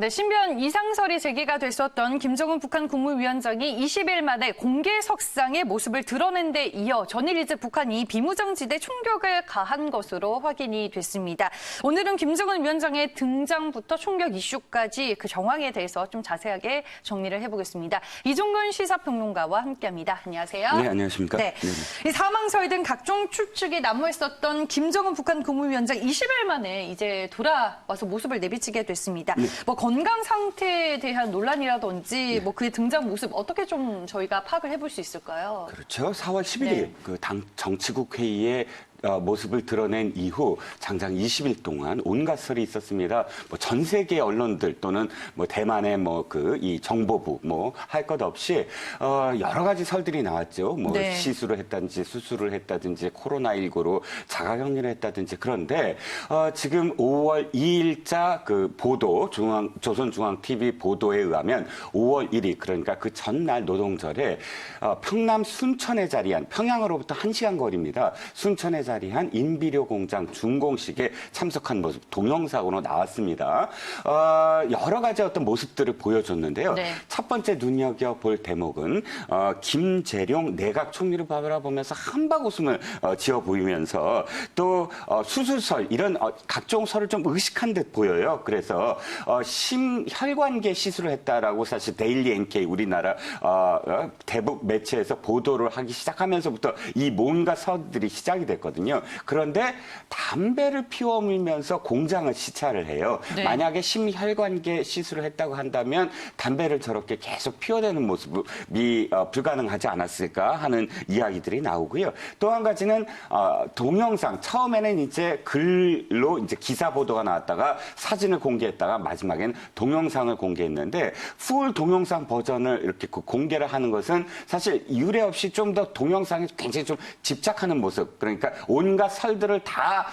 네, 신변 이상설이 제기가 됐었던 김정은 북한 국무위원장이 20일 만에 공개석상의 모습을 드러낸 데 이어 전일 이제 북한이 비무장지대 총격을 가한 것으로 확인이 됐습니다. 오늘은 김정은 위원장의 등장부터 총격 이슈까지 그 정황에 대해서 좀 자세하게 정리를 해보겠습니다. 이종근 시사평론가와 함께합니다. 안녕하세요. 네, 안녕하십니까. 네, 이 사망설 등 각종 추측이 난무했었던 김정은 북한 국무위원장 20일 만에 이제 돌아와서 모습을 내비치게 됐습니다. 네. 건강 상태에 대한 논란이라든지 그의 등장 모습 어떻게 좀 저희가 파악을 해볼 수 있을까요? 그렇죠. 4월 11일 네. 그 당 정치국 회의에 모습을 드러낸 이후 장장 20일 동안 온갖 설이 있었습니다. 뭐 전 세계 언론들 또는 뭐 대만의 이 정보부 할 것 없이 여러 가지 설들이 나왔죠. 네. 시술을 했다든지 수술을 했다든지 코로나19로 자가격리를 했다든지. 그런데 지금 5월 2일자 그 보도 조선중앙TV 보도에 의하면 5월 1일 그러니까 그 전날 노동절에 평남 순천에 자리한 평양으로부터 1시간 거리입니다. 순천에 자리한 인비료 공장 준공식에 참석한 모습 동영상으로 나왔습니다. 여러 가지 어떤 모습들을 보여줬는데요. 네. 첫 번째 눈여겨볼 대목은 김재룡 내각 총리를 바라보면서 한박 웃음을 지어 보이면서 또 수술설 이런 각종 설을 좀 의식한 듯 보여요. 그래서 심혈관계 시술을 했다라고 사실 데일리 NK 우리나라 대북 매체에서 보도를 하기 시작하면서부터 이 뭔가 설들이 시작이 됐거든요. 그런데 담배를 피워물면서 공장을 시찰을 해요. 네. 만약에 심혈관계 시술을 했다고 한다면 담배를 저렇게 계속 피워대는 모습이 불가능하지 않았을까 하는 이야기들이 나오고요. 또 한 가지는 동영상 처음에는 이제 글로 이제 기사 보도가 나왔다가 사진을 공개했다가 마지막엔 동영상을 공개했는데 풀 동영상 버전을 이렇게 공개를 하는 것은 사실 유례 없이 좀 더 동영상에 굉장히 좀 집착하는 모습 그러니까 온갖 설들을 다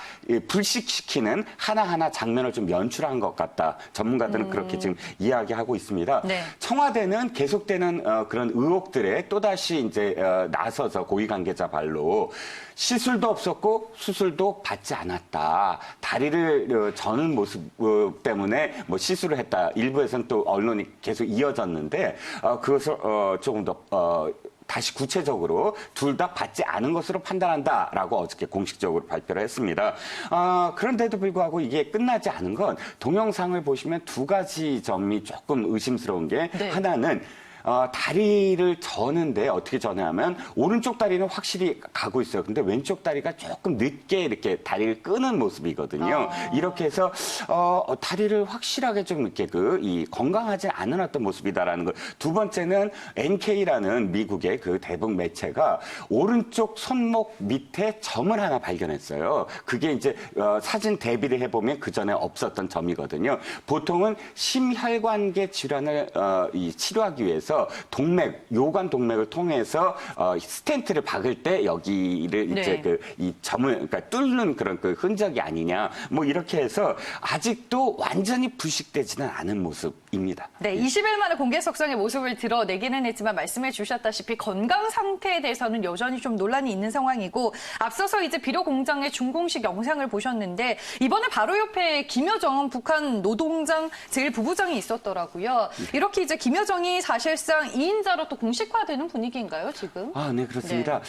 불식시키는 하나하나 장면을 좀 연출한 것 같다. 전문가들은 그렇게 지금 이야기하고 있습니다. 네. 청와대는 계속되는 그런 의혹들에 또다시 이제 나서서 고위 관계자 발로 시술도 없었고 수술도 받지 않았다. 다리를 저는 모습 때문에 시술을 했다. 일부에서는 또 언론이 계속 이어졌는데 그것을 조금 더 다시 구체적으로 둘 다 받지 않은 것으로 판단한다라고 어저께 공식적으로 발표를 했습니다. 그런데도 불구하고 이게 끝나지 않은 건 동영상을 보시면 두 가지 점이 조금 의심스러운 게 네. 하나는 다리를 저는데 어떻게 저냐면 오른쪽 다리는 확실히 가고 있어요. 근데 왼쪽 다리가 조금 늦게 이렇게 다리를 끄는 모습이거든요. 이렇게 해서 다리를 확실하게 좀 이렇게 이 건강하지 않은 어떤 모습이다라는 것. 두 번째는 NK라는 미국의 그 대북 매체가 오른쪽 손목 밑에 점을 하나 발견했어요. 그게 이제 사진 대비를 해보면 그 전에 없었던 점이거든요. 보통은 심혈관계 질환을 치료하기 위해서 요관 동맥을 통해서 스텐트를 박을 때 여기를 네. 이제 이 점을 그러니까 뚫는 그런 그 흔적이 아니냐 이렇게 해서 아직도 완전히 불식되지는 않은 모습입니다. 네, 20일 만에 공개석상의 모습을 드러내기는 했지만 말씀해 주셨다시피 건강 상태에 대해서는 여전히 좀 논란이 있는 상황이고 앞서서 이제 비료 공장의 준공식 영상을 보셨는데 이번에 바로 옆에 김여정 북한 노동장 제1부부장이 있었더라고요. 이렇게 이제 김여정이 사실상 2인자로 또 공식화되는 분위기인가요, 지금? 네, 그렇습니다.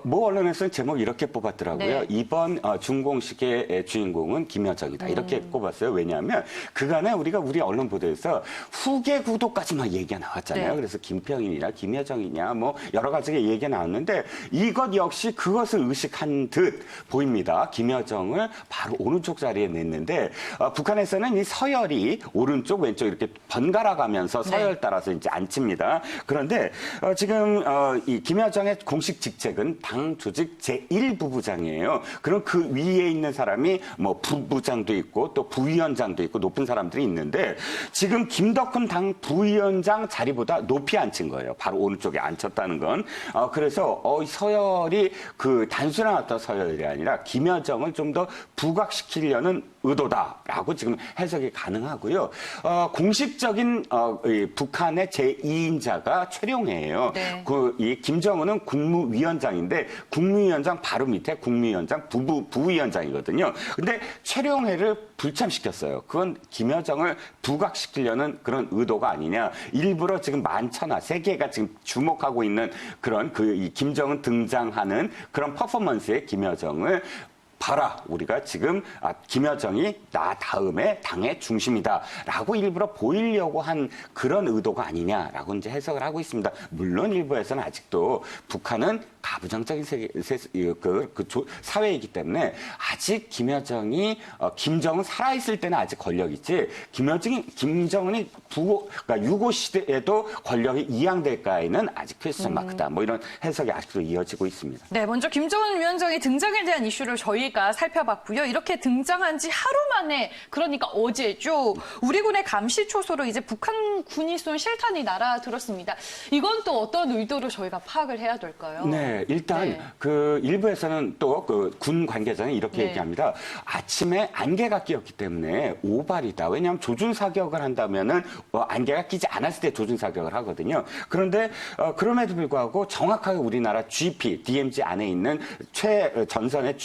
모 언론에서는 제목 이렇게 뽑았더라고요. 네. 이번 준공식의 주인공은 김여정이다. 이렇게 꼽았어요. 왜냐하면 그간에 우리 언론 보도에서 후계 구도까지만 얘기가 나왔잖아요. 네. 그래서 김평인이냐 김여정이냐 여러 가지의 얘기가 나왔는데 이것 역시 그것을 의식한 듯 보입니다. 김여정을 바로 오른쪽 자리에 냈는데 북한에서는 이 서열이 오른쪽 왼쪽 이렇게 번갈아 가면서 서열 따라서 이제 앉힙니다. 그런데 지금 이 김여정의 공식 직책은 당 조직 제1부부장이에요. 그럼 그 위에 있는 사람이 부부장도 있고 또 부위원장도 있고 높은 사람들이 있는데 지금 김덕훈 당 부위원장 자리보다 높이 앉힌 거예요. 바로 오른쪽에 앉혔다는 건. 그래서 서열이 그 단순한 어떤 서열이 아니라 김여정을 좀 더 부각시키려는 의도다라고 지금 해석이 가능하고요. 공식적인 북한의 제2 2인자가 최룡해예요. 네. 이 김정은은 국무위원장인데 국무위원장 바로 밑에 국무위원장 부위원장이거든요. 근데 최룡해를 불참시켰어요. 그건 김여정을 부각시키려는 그런 의도가 아니냐. 일부러 지금 만천하 세계가 지금 주목하고 있는 그런 이 김정은 등장하는 그런 퍼포먼스에 김여정을 봐라. 우리가 지금 김여정이 나 다음에 당의 중심이다라고 일부러 보이려고 한 그런 의도가 아니냐라고 이제 해석을 하고 있습니다. 물론 일부에서는 아직도 북한은 가부장적인 사회이기 때문에 아직 김여정이 김정은 살아있을 때는 아직 권력 있지 김정은이 그러니까 유고 시대에도 권력이 이양될까에는 아직 퀘스천 마크다. 뭐 이런 해석이 아직도 이어지고 있습니다. 네, 먼저 김정은 위원장의 등장에 대한 이슈를 저희가 살펴봤고요. 이렇게 등장한 지 하루 만에, 그러니까 어제죠. 우리 군의 감시 초소로 이제 북한 군이 쏜 실탄이 날아들었습니다. 이건 또 어떤 의도로 저희가 파악을 해야 될까요? 네, 일단 네. 그 일부에서는 또 그 군 관계자는 이렇게 네. 얘기합니다. 아침에 안개가 끼었기 때문에 오발이다. 왜냐하면 조준 사격을 한다면은 안개가 끼지 않았을 때 조준 사격을 하거든요. 그런데 그럼에도 불구하고 정확하게 우리나라 GP, DMZ 안에 있는 최전선의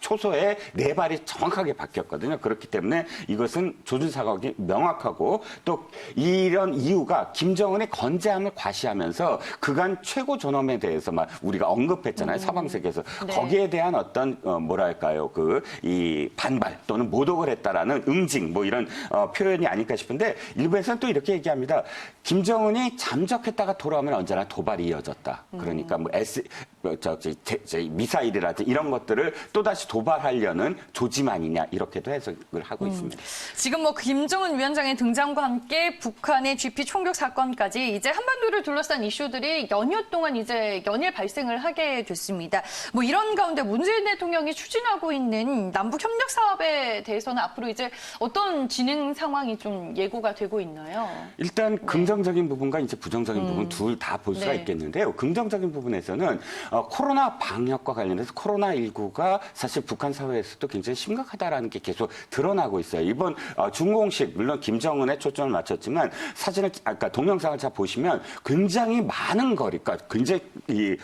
초소에 네 발이 정확하게 박혔거든요. 그렇기 때문에 이것은 조준 사격이 명확하고 또 이런 이유가 김정은의 건재함을 과시하면서 그간 최고 존엄에 대해서 막 우리가 언급했잖아요. 서방세계에서. 네. 거기에 대한 어떤 뭐랄까요. 이 반발 또는 모독을 했다라는 응징 뭐 이런 표현이 아닐까 싶은데 일부에서는 또 이렇게 얘기합니다. 김정은이 잠적했다가 돌아오면 언제나 도발이 이어졌다. 그러니까 뭐 미사일이라든지 이런 것들을 또다시 도발하려는 조짐 아니냐 이렇게도 해석을 하고 있습니다. 지금 뭐 김정은 위원장의 등장과 함께 북한의 GP 총격 사건까지 이제 한반도를 둘러싼 이슈들이 연휴 동안 이제 연일 발생을 하게 됐습니다. 뭐 이런 가운데 문재인 대통령이 추진하고 있는 남북 협력 사업에 대해서는 앞으로 이제 어떤 진행 상황이 좀 예고가 되고 있나요? 일단 긍정적인 부분과 이제 부정적인 부분 둘 다 볼 수가 네. 있겠는데요. 긍정적인 부분에서는 코로나 방역과 관련해서 코로나19가 사실 북한 사회에서도 굉장히 심각하다라는 게 계속 드러나고 있어요. 이번 중공식 물론 김정은에 초점을 맞췄지만 사진을 아까 동영상을 잘 보시면 굉장히 많은 거리, 그러니까 굉장히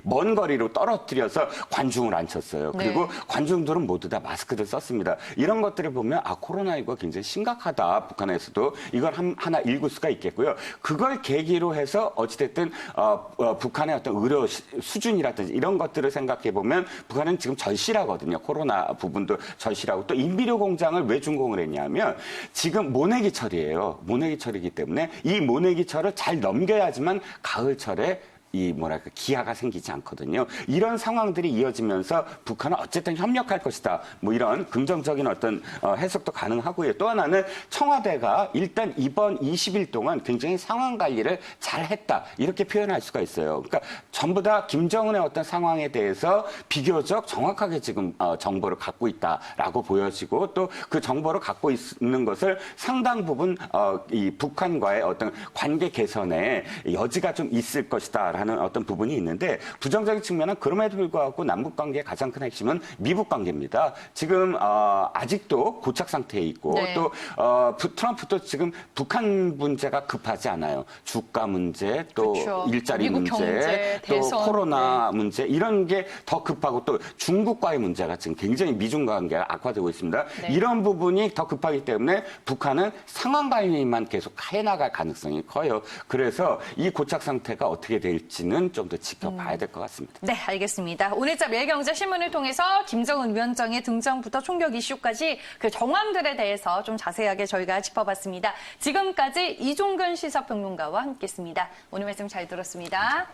먼 거리로 떨어뜨려서 관중을 앉혔어요. 그리고 네. 관중들은 모두 다 마스크를 썼습니다. 이런 것들을 보면 코로나19가 굉장히 심각하다. 북한에서도 이걸 하나 읽을 수가 있겠고요. 그걸 계기로 해서 어찌됐든 북한의 어떤 의료 수준이라든지 이런 것들을 생각해 보면 북한은 지금 절실하거든요. 코로나 부분도 절실하고 또 인비료 공장을 왜 준공을 했냐면 지금 모내기철이에요. 모내기철이기 때문에 이 모내기철을 잘 넘겨야지만 가을철에 기아가 생기지 않거든요. 이런 상황들이 이어지면서 북한은 어쨌든 협력할 것이다. 뭐 이런 긍정적인 어떤 해석도 가능하고요. 또 하나는 청와대가 일단 이번 20일 동안 굉장히 상황 관리를 잘 했다. 이렇게 표현할 수가 있어요. 그러니까 전부 다 김정은의 어떤 상황에 대해서 비교적 정확하게 지금 정보를 갖고 있다라고 보여지고 또 그 정보를 갖고 있는 것을 상당 부분 이 북한과의 어떤 관계 개선에 여지가 좀 있을 것이다. 하는 어떤 부분이 있는데 부정적인 측면은 그럼에도 불구하고 남북 관계의 가장 큰 핵심은 미북 관계입니다. 지금 아직도 고착 상태에 있고 네. 또 트럼프도 지금 북한 문제가 급하지 않아요. 주가 문제, 또 그렇죠. 일자리 미국 문제, 경제, 또 대선. 코로나 문제 이런 게 더 급하고 또 중국과의 문제가 지금 굉장히 미중 관계가 악화되고 있습니다. 네. 이런 부분이 더 급하기 때문에 북한은 상황 관리만 계속 해나갈 가능성이 커요. 그래서 이 고착 상태가 어떻게 될지는 좀 더 지켜봐야 될 것 같습니다. 네, 알겠습니다. 오늘자 매일경제신문을 통해서 김정은 위원장의 등장부터 총격 이슈까지 그 정황들에 대해서 좀 자세하게 저희가 짚어봤습니다. 지금까지 이종근 시사평론가와 함께했습니다. 오늘 말씀 잘 들었습니다.